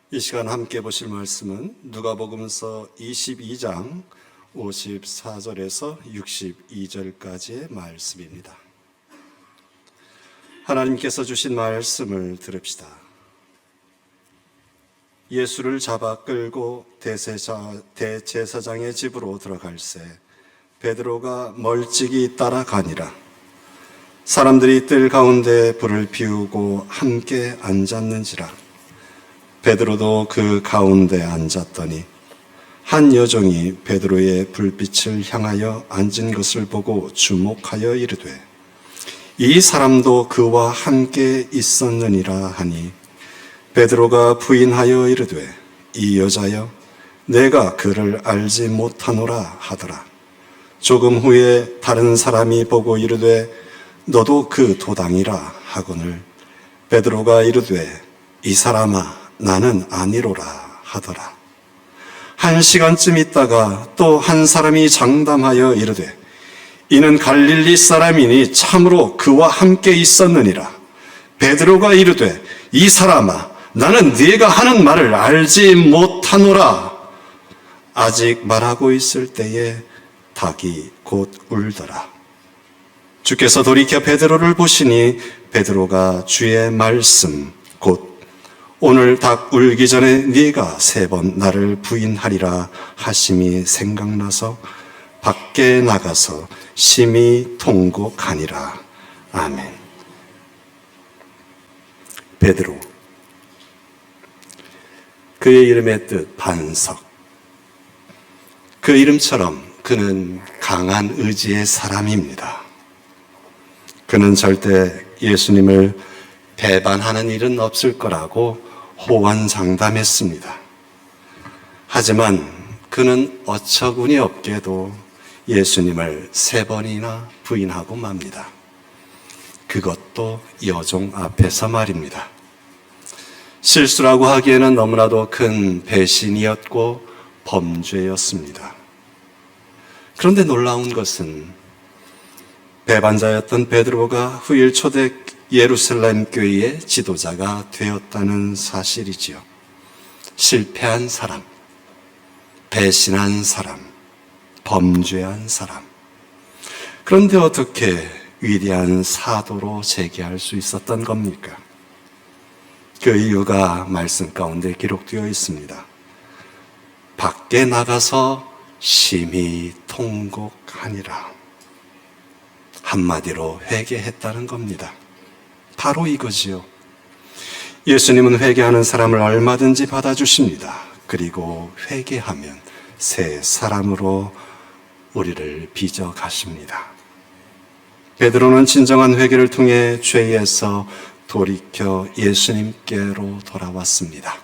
이 시간 함께 보실 말씀은 누가복음서 22장 54절에서 62절까지의 말씀입니다. 하나님께서 주신 말씀을 들읍시다. 예수를 잡아 끌고 대제사장의 집으로 들어갈새 베드로가 멀찍이 따라가니라. 사람들이 뜰 가운데 불을 피우고 함께 앉았는지라. 베드로도 그 가운데 앉았더니 한 여종이 베드로의 불빛을 향하여 앉은 것을 보고 주목하여 이르되 이 사람도 그와 함께 있었느니라 하니 베드로가 부인하여 이르되 이 여자여 내가 그를 알지 못하노라 하더라. 조금 후에 다른 사람이 보고 이르되 너도 그 도당이라 하거늘 베드로가 이르되 이 사람아 나는 아니로라 하더라. 1시간쯤 있다가 또 한 사람이 장담하여 이르되 이는 갈릴리 사람이니 참으로 그와 함께 있었느니라. 베드로가 이르되 이 사람아 나는 네가 하는 말을 알지 못하노라. 아직 말하고 있을 때에 닭이 곧 울더라. 주께서 돌이켜 베드로를 보시니 베드로가 주의 말씀 곧 오늘 닭 울기 전에 네가 3번 나를 부인하리라 하심이 생각나서 밖에 나가서 심히 통곡하니라. 아멘. 베드로, 그의 이름의 뜻 반석. 그 이름처럼 그는 강한 의지의 사람입니다. 그는 절대 예수님을 배반하는 일은 없을 거라고 호언장담했습니다. 하지만 그는 어처구니 없게도 예수님을 3번이나 부인하고 맙니다. 그것도 여종 앞에서 말입니다. 실수라고 하기에는 너무나도 큰 배신이었고 범죄였습니다. 그런데 놀라운 것은 배반자였던 베드로가 후일 초대 예루살렘 교회의 지도자가 되었다는 사실이지요. 실패한 사람, 배신한 사람, 범죄한 사람. 그런데 어떻게 위대한 사도로 재기할 수 있었던 겁니까? 그 이유가 말씀 가운데 기록되어 있습니다. 밖에 나가서 심히 통곡하니라. 한마디로 회개했다는 겁니다. 바로 이거지요. 예수님은 회개하는 사람을 얼마든지 받아주십니다. 그리고 회개하면 새 사람으로 우리를 빚어 가십니다. 베드로는 진정한 회개를 통해 죄에서 돌이켜 예수님께로 돌아왔습니다.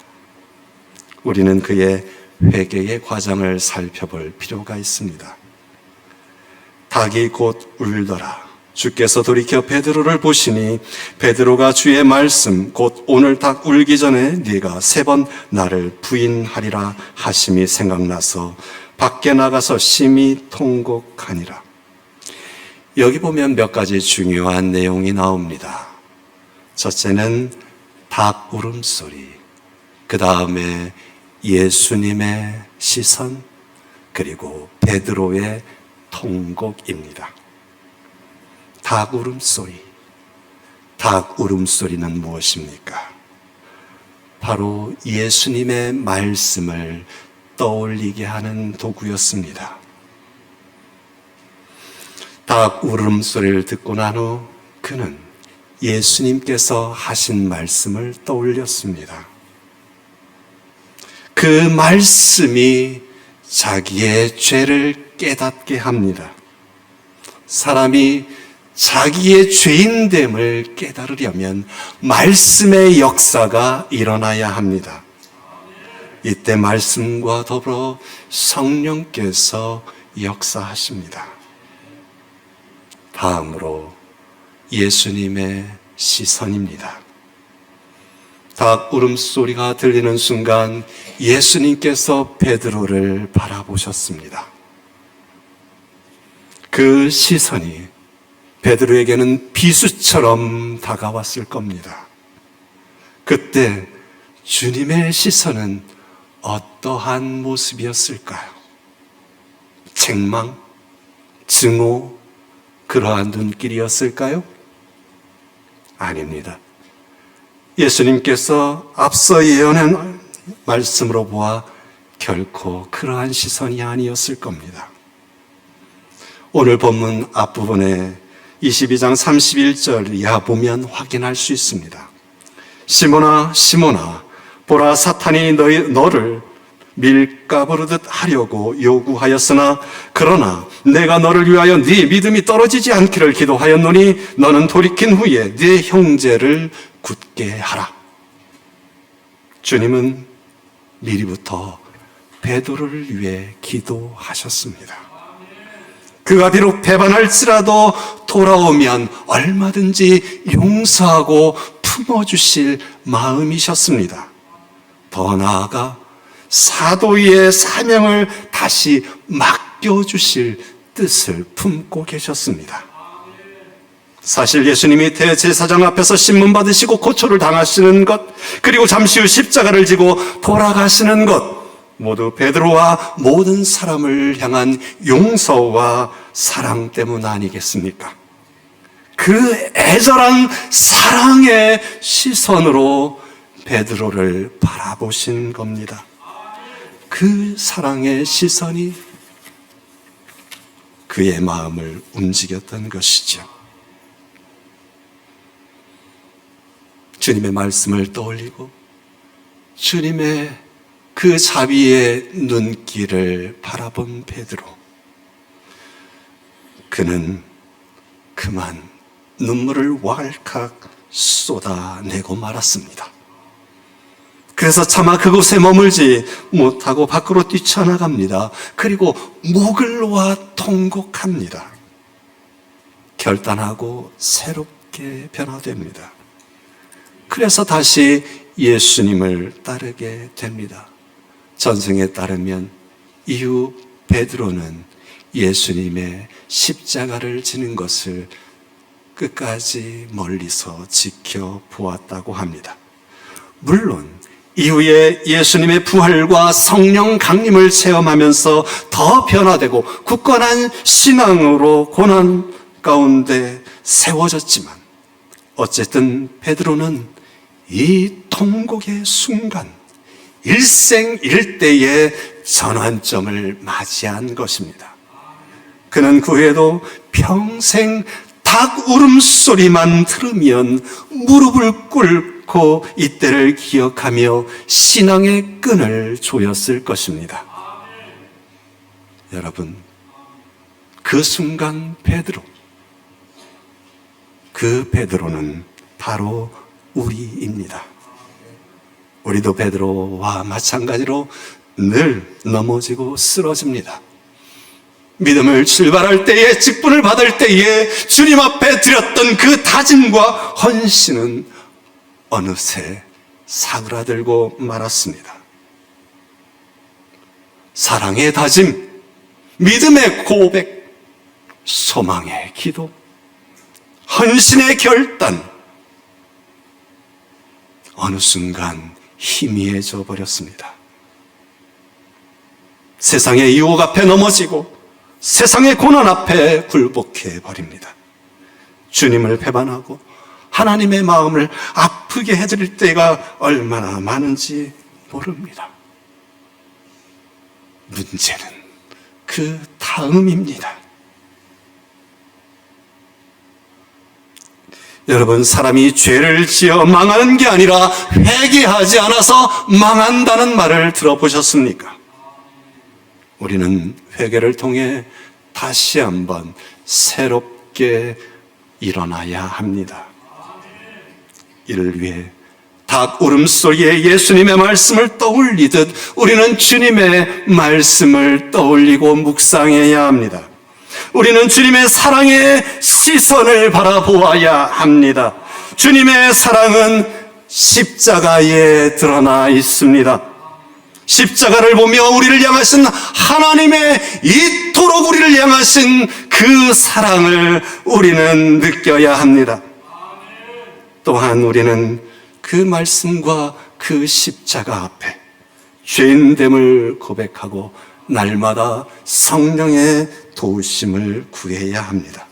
우리는 그의 회개의 과정을 살펴볼 필요가 있습니다. 닭이 곧 울더라. 주께서 돌이켜 베드로를 보시니 베드로가 주의 말씀 곧 오늘 닭 울기 전에 네가 3번 나를 부인하리라 하심이 생각나서 밖에 나가서 심히 통곡하니라. 여기 보면 몇 가지 중요한 내용이 나옵니다. 첫째는 닭 울음소리, 그 다음에 예수님의 시선, 그리고 베드로의 통곡입니다. 닭 울음소리. 닭 울음소리는 무엇입니까? 바로 예수님의 말씀을 떠올리게 하는 도구였습니다. 닭 울음소리를 듣고 난 후 그는 예수님께서 하신 말씀을 떠올렸습니다. 그 말씀이 자기의 죄를 깨닫게 합니다. 사람이 자기의 죄인됨을 깨달으려면 말씀의 역사가 일어나야 합니다. 이때 말씀과 더불어 성령께서 역사하십니다. 다음으로 예수님의 시선입니다. 닭 울음소리가 들리는 순간 예수님께서 베드로를 바라보셨습니다. 그 시선이 베드로에게는 비수처럼 다가왔을 겁니다. 그때 주님의 시선은 어떠한 모습이었을까요? 책망, 증오, 그러한 눈길이었을까요? 아닙니다. 예수님께서 앞서 예언한 말씀으로 보아 결코 그러한 시선이 아니었을 겁니다. 오늘 본문 앞부분에 22장 31절 이하 보면 확인할 수 있습니다. 시몬아 시몬아 보라 사탄이 너를 밀가부르듯 하려고 요구하였으나 그러나 내가 너를 위하여 네 믿음이 떨어지지 않기를 기도하였노니 너는 돌이킨 후에 네 형제를 굳게 하라. 주님은 미리부터 베드로를 위해 기도하셨습니다. 그가 비록 배반할지라도 돌아오면 얼마든지 용서하고 품어주실 마음이셨습니다. 더 나아가 사도의 사명을 다시 맡겨주실 뜻을 품고 계셨습니다. 사실 예수님이 대제사장 앞에서 신문받으시고 고초를 당하시는 것, 그리고 잠시 후 십자가를 지고 돌아가시는 것, 모두 베드로와 모든 사람을 향한 용서와 사랑 때문 아니겠습니까? 그 애절한 사랑의 시선으로 베드로를 바라보신 겁니다. 그 사랑의 시선이 그의 마음을 움직였던 것이죠. 주님의 말씀을 떠올리고 주님의 그 자비의 눈길을 바라본 베드로, 그는 그만 눈물을 왈칵 쏟아내고 말았습니다. 그래서 차마 그곳에 머물지 못하고 밖으로 뛰쳐나갑니다. 그리고 목을 놓아 통곡합니다. 결단하고 새롭게 변화됩니다. 그래서 다시 예수님을 따르게 됩니다. 전승에 따르면 이후 베드로는 예수님의 십자가를 지는 것을 끝까지 멀리서 지켜보았다고 합니다. 물론 이후에 예수님의 부활과 성령 강림을 체험하면서 더 변화되고 굳건한 신앙으로 고난 가운데 세워졌지만 어쨌든 베드로는 이 통곡의 순간, 일생일대의 전환점을 맞이한 것입니다. 그는 그 후에도 평생 닭 울음소리만 들으면 무릎을 꿇고 이때를 기억하며 신앙의 끈을 조였을 것입니다. 여러분, 그 순간 그 베드로는 바로 우리입니다. 우리도 베드로와 마찬가지로 늘 넘어지고 쓰러집니다. 믿음을 출발할 때에, 직분을 받을 때에 주님 앞에 드렸던 그 다짐과 헌신은 어느새 사그라들고 말았습니다. 사랑의 다짐, 믿음의 고백, 소망의 기도, 헌신의 결단, 어느 순간 희미해져 버렸습니다. 세상의 유혹 앞에 넘어지고 세상의 고난 앞에 굴복해 버립니다. 주님을 배반하고 하나님의 마음을 아프게 해드릴 때가 얼마나 많은지 모릅니다. 문제는 그 다음입니다. 여러분, 사람이 죄를 지어 망하는 게 아니라 회개하지 않아서 망한다는 말을 들어보셨습니까? 우리는 회개를 통해 다시 한번 새롭게 일어나야 합니다. 이를 위해 닭 울음소리에 예수님의 말씀을 떠올리듯 우리는 주님의 말씀을 떠올리고 묵상해야 합니다. 우리는 주님의 사랑의 시선을 바라보아야 합니다. 주님의 사랑은 십자가에 드러나 있습니다. 십자가를 보며 우리를 향하신 하나님의 이토록 우리를 향하신 그 사랑을 우리는 느껴야 합니다. 또한 우리는 그 말씀과 그 십자가 앞에 죄인됨을 고백하고 날마다 성령의 도우심을 구해야 합니다.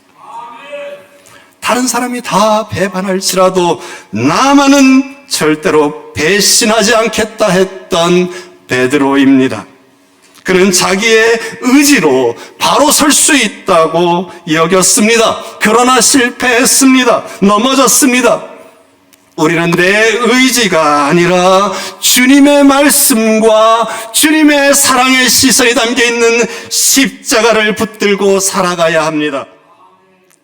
다른 사람이 다 배반할지라도 나만은 절대로 배신하지 않겠다 했던 베드로입니다. 그는 자기의 의지로 바로 설 수 있다고 여겼습니다. 그러나 실패했습니다. 넘어졌습니다. 우리는 내 의지가 아니라 주님의 말씀과 주님의 사랑의 시선이 담겨있는 십자가를 붙들고 살아가야 합니다.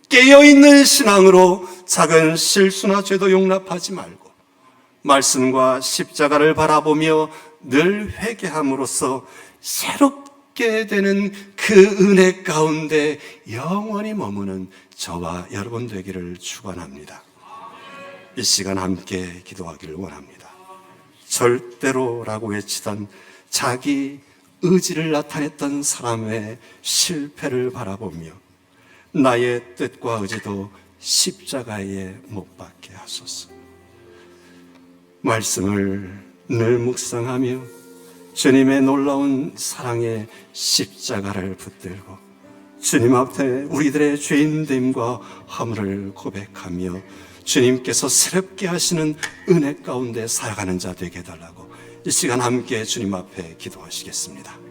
깨어있는 신앙으로 작은 실수나 죄도 용납하지 말고 말씀과 십자가를 바라보며 늘 회개함으로써 새롭게 되는 그 은혜 가운데 영원히 머무는 저와 여러분 되기를 축원합니다. 이 시간 함께 기도하기를 원합니다. 절대로라고 외치던 자기 의지를 나타냈던 사람의 실패를 바라보며 나의 뜻과 의지도 십자가에 못 박게 하소서. 말씀을 늘 묵상하며 주님의 놀라운 사랑의 십자가를 붙들고 주님 앞에 우리들의 죄인됨과 허물을 고백하며 주님께서 새롭게 하시는 은혜 가운데 살아가는 자 되게 해달라고 이 시간 함께 주님 앞에 기도하시겠습니다.